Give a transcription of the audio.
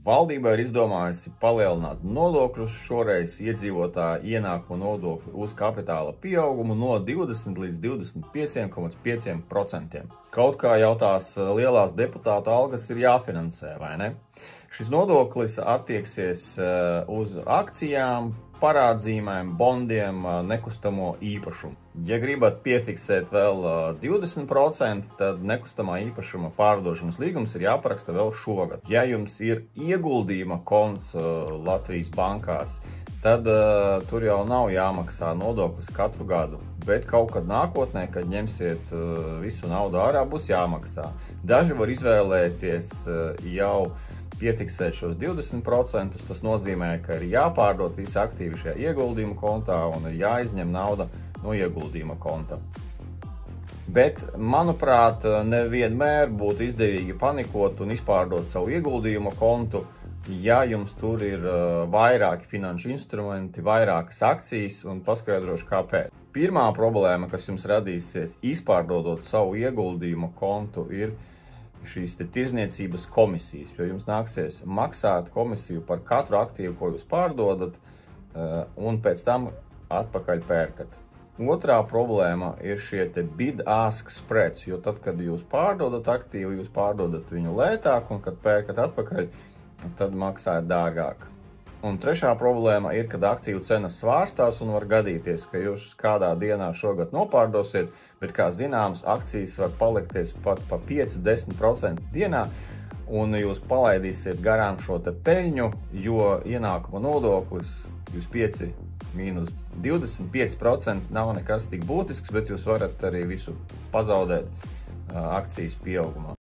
Valdība ir izdomājusi palielināt nodokļus, šoreiz iedzīvotāju ienākumu nodokli uz kapitāla pieaugumu no 20 līdz 25,5%. Kaut kā jau tās lielās deputātu algas ir jāfinansē, vai ne? Šis nodoklis attieksies uz akcijām, parādzīmēm, bondiem, nekustamo īpašumu. Ja gribat piefiksēt vēl 20%, tad nekustamā īpašuma pārdošanas līgums ir jāparaksta vēl šogad. Ja jums ir ieguldījuma konts Latvijas bankās, tad tur jau nav jāmaksā nodoklis katru gadu. Bet kaut kad nākotnē, kad ņemsiet visu naudu ārā, būs jāmaksā. Daži var izvēlēties jau piefiksēt šos 20%, tas nozīmē, ka ir jāpārdot visi aktīvi šajā ieguldījuma kontā un ir jāizņem nauda no ieguldījuma konta. Bet, manuprāt, nevienmēr būtu izdevīgi panikot un izpārdot savu ieguldījuma kontu, ja jums tur ir vairāki finanšu instrumenti, vairākas akcijas, un paskaidrošu kāpēc. Pirmā problēma, kas jums radīsies izpārdodot savu ieguldījuma kontu, ir šīs tirzniecības komisijas, jo jums nāksies maksāt komisiju par katru aktīvu, ko jūs pārdodat, un pēc tam atpakaļ pērkat. Otrā problēma ir šie bid-ask spreads, jo tad, kad jūs pārdodat aktīvu, jūs pārdodat viņu lētāk, un kad pērkat atpakaļ, tad maksājat dārgāk. Un trešā problēma ir, kad aktīvu cenas svārstās un var gadīties, ka jūs kādā dienā šogad nopārdosiet, bet, kā zināms, akcijas var palikties pat pa 5–10% dienā, un jūs palaidīsiet garām šo peļņu, jo ienākuma nodoklis jūs 5 mīnus 25% nav nekas tik būtisks, bet jūs varat arī visu pazaudēt akcijas pieaugumā.